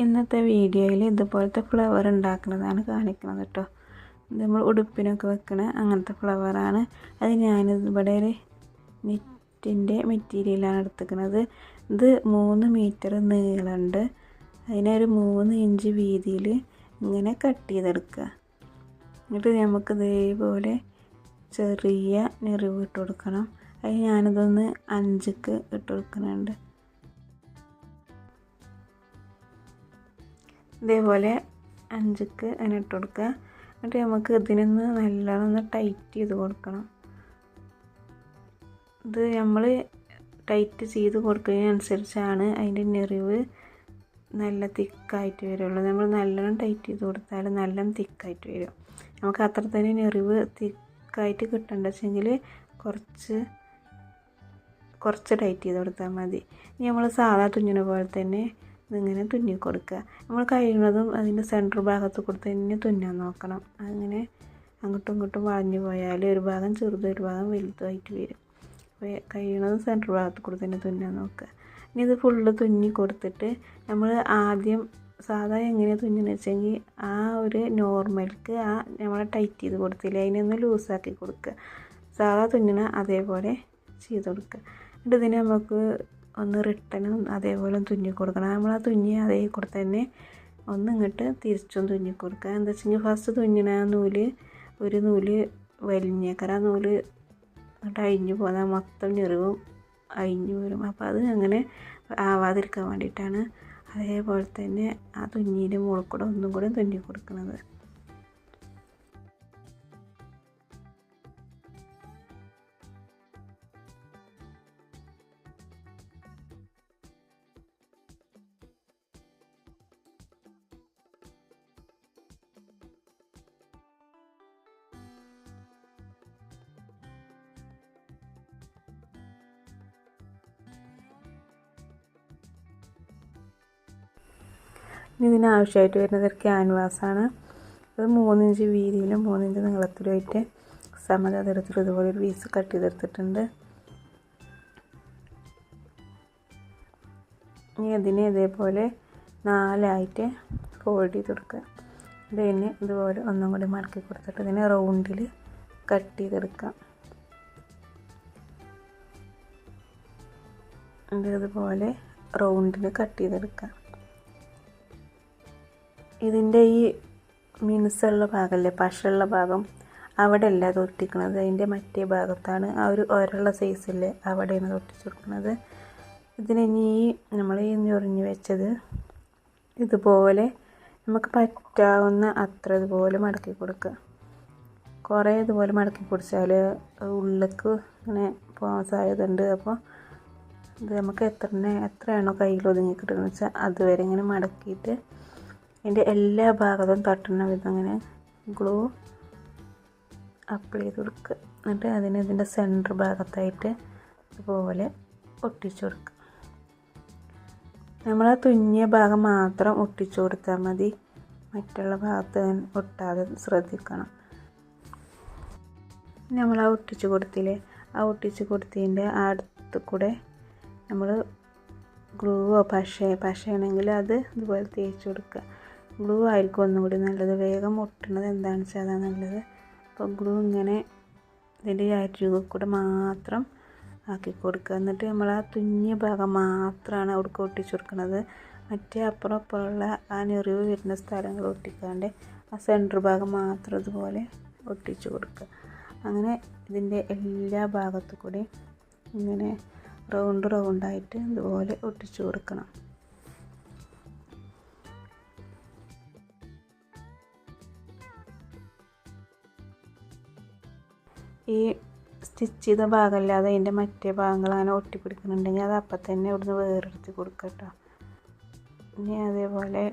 ഇന്നത്തെ വീഡിയോയിൽ ഇതുപോലത്തെ ഫ്ലവർ ഉണ്ടാക്കുന്നതാണ് കാണിക്കുന്നത് കേട്ടോ. നമ്മൾ ഉടുപ്പിനൊക്കെ വെക്കണ അങ്ങനത്തെ ഫ്ലവറാണ്. അത് ഞാനിവിടെ ഒരു നെറ്റിൻ്റെ മെറ്റീരിയലാണ് എടുത്തിരിക്കുന്നത്. ഇത് 3 മീറ്റർ നീളമുണ്ട്. അതിനൊരു 3 ഇഞ്ച് വീതിയിൽ ഇങ്ങനെ കട്ട് ചെയ്തെടുക്കുക. എന്നിട്ട് നമുക്ക് ഇതേപോലെ ചെറിയ ഞെറിവ് ഇട്ട് കൊടുക്കണം. അത് ഞാനിതൊന്ന് 5ക്ക് ഇട്ട് കൊടുക്കുന്നുണ്ട്. ഇതേപോലെ 5ക്ക് അതിന് ഇട്ട് കൊടുക്കുക. എന്നിട്ട് നമുക്ക് ഇതിനൊന്ന് നല്ലോണം ടൈറ്റ് ചെയ്ത് കൊടുക്കണം. ഇത് നമ്മൾ ടൈറ്റ് ചെയ്ത് കൊടുക്കുന്നതിനനുസരിച്ചാണ് അതിൻ്റെ ഞെറിവ് നല്ല തിക്കായിട്ട് വരുള്ളൂ. നമ്മൾ നല്ലോണം ടൈറ്റ് ചെയ്ത് കൊടുത്താൽ നല്ലോണം തിക്കായിട്ട് വരും. നമുക്ക് അത്ര തന്നെ ഞെറിവ് തിക്കായിട്ട് കിട്ടണ്ടെങ്കിൽ കുറച്ച് ടൈറ്റ് ചെയ്ത് കൊടുത്താൽ മതി. ഇനി നമ്മൾ സാധാ തുന്നിന പോലെ തന്നെ ഇതിങ്ങനെ തുന്നി കൊടുക്കുക. നമ്മൾ കഴിയുന്നതും അതിൻ്റെ സെൻറ്റർ ഭാഗത്ത് കൂടെ തന്നെ തുന്നാൻ നോക്കണം. അങ്ങനെ അങ്ങോട്ടും ഇങ്ങോട്ടും വളഞ്ഞു പോയാൽ ഒരു ഭാഗം ചെറുതും ഒരു ഭാഗം വലുതായിട്ട് വരും. അപ്പോൾ കഴിയുന്നതും സെൻറ്റർ ഭാഗത്ത് കൂടെ തന്നെ തുന്നാൻ നോക്കുക. ഇനി ഇത് ഫുള്ള് തുന്നി കൊടുത്തിട്ട് നമ്മൾ ആദ്യം സാധാ എങ്ങനെ തുന്നിന്ന് വെച്ചെങ്കിൽ ആ ഒരു നോർമൽക്ക് നമ്മൾ ടൈറ്റ് ചെയ്ത് കൊടുത്തില്ലേ അതിനൊന്ന് ലൂസാക്കി കൊടുക്കുക. സാധാ തുന്നിന അതേപോലെ ചെയ്ത് കൊടുക്കുക. എന്നിട്ട് ഇതിന് നമുക്ക് ഒന്ന് റിട്ടനും അതേപോലെ തുന്നി കൊടുക്കണം. നമ്മൾ ആ തുന്നി അതേ കൂടെ തന്നെ ഒന്ന് ഇങ്ങോട്ട് തിരിച്ചും തുന്നി കൊടുക്കുക. എന്താ വെച്ചെങ്കിൽ ഫസ്റ്റ് തുന്നിന ഒരു നൂല് വലിഞ്ഞേക്കറ ആ നൂല് എന്നിട്ട് അഴിഞ്ഞു പോകാൻ മൊത്തം ഞെറിവും അഴിഞ്ഞു വരും. അപ്പോൾ അത് അങ്ങനെ ആവാതിരിക്കാൻ വേണ്ടിയിട്ടാണ് അതേപോലെ തന്നെ ആ തുന്നീൻ്റെ മുകളിൽ കൂടെ ഒന്നും കൂടെ തുന്നി കൊടുക്കുന്നത്. ഇതിനാവശ്യമായിട്ട് വരുന്നത് ഒരു ക്യാൻവാസാണ്. അത് 3 ഇഞ്ച് വീതിയിലും 3 ഇഞ്ച് നീളത്തിലുമായിട്ട് സമചതുരത്തിൽ ഇതുപോലെ ഒരു പീസ് കട്ട് ചെയ്തെടുത്തിട്ടുണ്ട്. ഇനി അതിനെ ഇതേപോലെ 4ആയിട്ട് ഫോൾഡ് ചെയ്ത് കൊടുക്കുക. ഇതിനെ ഇതുപോലെ ഒന്നും കൂടി മടക്കി കൊടുത്തിട്ട് ഇതിനെ റൗണ്ടിൽ കട്ട് ചെയ്തെടുക്കാം. ഇതുപോലെ റൗണ്ടിൽ കട്ട് ചെയ്തെടുക്കാം. ഇതിൻ്റെ ഈ മിനുസുള്ള ഭാഗമല്ലേ, പശയുള്ള ഭാഗം, അവിടെ അല്ല അത് ഒട്ടിക്കുന്നത്. അതിൻ്റെ മറ്റേ ഭാഗത്താണ് ആ ഒരു ഒരള്ള സൈസില്ലേ അവിടെയാണ് ഒട്ടിച്ചു കൊടുക്കുന്നത്. ഇതിന് ഇനി നമ്മൾ ഈ ഞൊറിഞ്ഞ് വെച്ചത് ഇതുപോലെ നമുക്ക് പറ്റാവുന്ന അത്ര ഇതുപോലെ മടക്കി കൊടുക്കുക. കുറേ ഇതുപോലെ മടക്കി പിടിച്ചാൽ ഉള്ളിലേക്ക് ഇങ്ങനെ പോകാൻ സാധ്യതയുണ്ട്. അപ്പോൾ ഇത് നമുക്ക് എത്രയാണോ കയ്യിൽ ഒതുങ്ങി കിട്ടുന്നത് വെച്ചാൽ അതുവരെ ഇങ്ങനെ മടക്കിയിട്ട് അതിൻ്റെ എല്ലാ ഭാഗത്തും തട്ടുന്ന വിധം ഇങ്ങനെ ഗ്ലൂ അപ്ലൈ ചെയ്ത് കൊടുക്കുക. എന്നിട്ട് ഇതിൻ്റെ സെൻറ്റർ ഭാഗത്തായിട്ട് ഇതുപോലെ ഒട്ടിച്ചു കൊടുക്കുക. നമ്മൾ ആ തുന്നിയ ഭാഗം മാത്രം ഒട്ടിച്ചു കൊടുത്താൽ മതി, മറ്റുള്ള ഭാഗത്ത് ഒട്ടാതെ ശ്രദ്ധിക്കണം. നമ്മൾ ആ ഒട്ടിച്ചു കൊടുത്തില്ലേ, ആ ഒട്ടിച്ചു കൊടുത്തതിൻ്റെ അടുത്ത് കൂടെ നമ്മൾ ഗ്ലൂവോ പശയാണെങ്കിൽ അത് ഇതുപോലെ തേച്ച് കൊടുക്കുക. ഗ്ലൂ ആയിരിക്കും ഒന്നും കൂടി നല്ലത്. വേഗം ഒട്ടുന്നത് എന്താണെന്ന് വെച്ചാൽ അതാണ് നല്ലത്. അപ്പോൾ ഗ്ലൂ ഇങ്ങനെ ഇതിൻ്റെ അരികിൽ കൂടെ മാത്രം ആക്കി കൊടുക്കുക. എന്നിട്ട് നമ്മൾ ആ തുന്നിയ ഭാഗം മാത്രമാണ് അവിടെ ഒട്ടിച്ചു കൊടുക്കുന്നത്. മറ്റേ അപ്പുറമുള്ള ആ ഞെറിവ് വരുന്ന സ്ഥലങ്ങൾ ഒട്ടിക്കാണ്ട് ആ സെൻറ്റർ ഭാഗം മാത്രം ഇതുപോലെ ഒട്ടിച്ചു കൊടുക്കുക. അങ്ങനെ ഇതിൻ്റെ എല്ലാ ഭാഗത്തു കൂടി ഇങ്ങനെ റൗണ്ടായിട്ട് ഇതുപോലെ ഒട്ടിച്ചു കൊടുക്കണം. ഈ സ്റ്റിച്ച് ചെയ്ത ഭാഗമല്ലാതെ അതിൻ്റെ മറ്റേ ഭാഗങ്ങൾ അങ്ങനെ ഒട്ടിപ്പിടിക്കുന്നുണ്ടെങ്കിൽ അത് അപ്പം തന്നെ ഇവിടുന്ന് വേറെടുത്ത് കൊടുക്കുക കേട്ടോ. ഇനി അതേപോലെ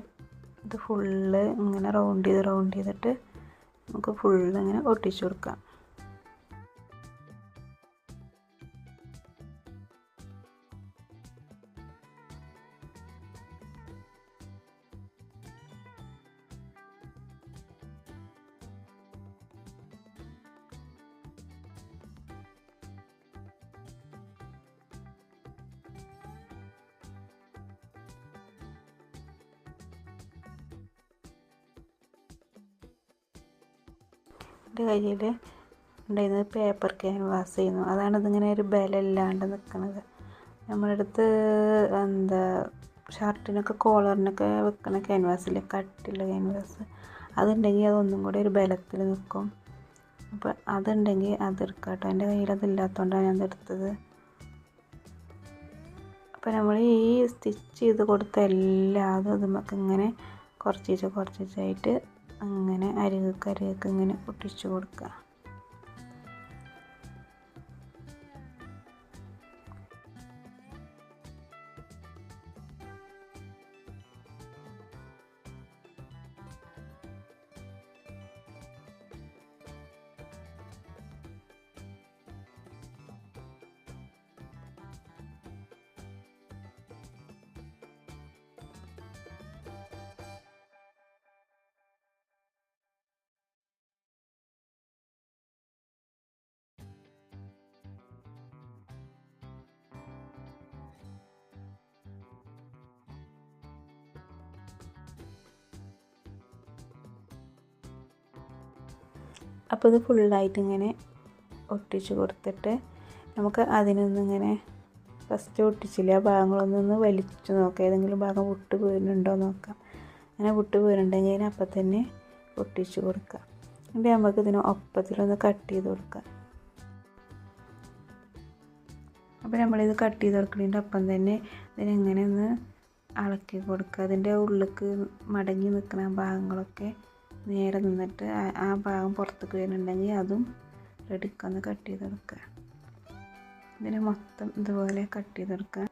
ഇത് ഫുള്ള് ഇങ്ങനെ റൗണ്ട് ചെയ്തിട്ട് നമുക്ക് ഫുള്ള് ഇങ്ങനെ ഒട്ടിച്ചു കൊടുക്കാം. എൻ്റെ കയ്യിൽ ഉണ്ടായിരുന്നത് പേപ്പർ ക്യാൻവാസ് ചെയ്യുന്നു. അതാണ് ഇതിങ്ങനെ ഒരു ബലമില്ലാണ്ട് നിൽക്കുന്നത്. നമ്മളടുത്ത് എന്താ ഷർട്ടിനൊക്കെ കോളറിനൊക്കെ വെക്കണ ക്യാൻവാസില്ലേ, കട്ടിയുള്ള ക്യാൻവാസ്, അതുണ്ടെങ്കിൽ അതൊന്നും കൂടി ഒരു ബലത്തിൽ നിൽക്കും. അപ്പോൾ അതുണ്ടെങ്കിൽ അതെടുക്കാം കേട്ടോ. എൻ്റെ കയ്യിൽ അതില്ലാത്തതുകൊണ്ടാണ് ഞാൻ അതെടുത്തത്. അപ്പോൾ നമ്മൾ ഈ സ്റ്റിച്ച് ചെയ്ത് കൊടുത്ത എല്ലാതും നമുക്ക് ഇങ്ങനെ കുറച്ചായിട്ട് അങ്ങനെ അരികക്ക് ഇങ്ങനെ ഒട്ടിച്ച് കൊടുക്കുക. അപ്പോൾ ഇത് ഫുള്ളായിട്ട് ഇങ്ങനെ ഒട്ടിച്ച് കൊടുത്തിട്ട് നമുക്ക് അതിനൊന്നിങ്ങനെ ഫസ്റ്റ് ഒട്ടിച്ചില്ല ആ ഭാഗങ്ങളൊന്നൊന്ന് വലിച്ചു നോക്കാം, ഏതെങ്കിലും ഭാഗം വിട്ട് വീഴുന്നുണ്ടോ നോക്കാം. അങ്ങനെ വിട്ട് വീഴുന്നുണ്ടെങ്കിൽ അപ്പം തന്നെ ഒട്ടിച്ച് കൊടുക്കുക. എന്നിട്ട് നമുക്ക് ഇതിന് ഒപ്പത്തിലൊന്ന് കട്ട് ചെയ്ത് കൊടുക്കാം. അപ്പോൾ നമ്മളിത് കട്ട് ചെയ്ത് കൊടുക്കുന്നതിൻ്റെ ഒപ്പം തന്നെ ഇതിനെങ്ങനെ ഒന്ന് ഇളക്കി കൊടുക്കുക. അതിൻ്റെ ഉള്ളിലേക്ക് മടങ്ങി നിൽക്കുന്ന ഭാഗങ്ങളൊക്കെ നേരെ നിന്നിട്ട് ആ ഭാഗം പുറത്തേക്ക് വരുന്നുണ്ടെങ്കിൽ അതും റെഡിക്കൊന്ന് കട്ട് ചെയ്തെടുക്കുക. ഇതിനെ മൊത്തം ഇതുപോലെ കട്ട് ചെയ്തെടുക്കുക.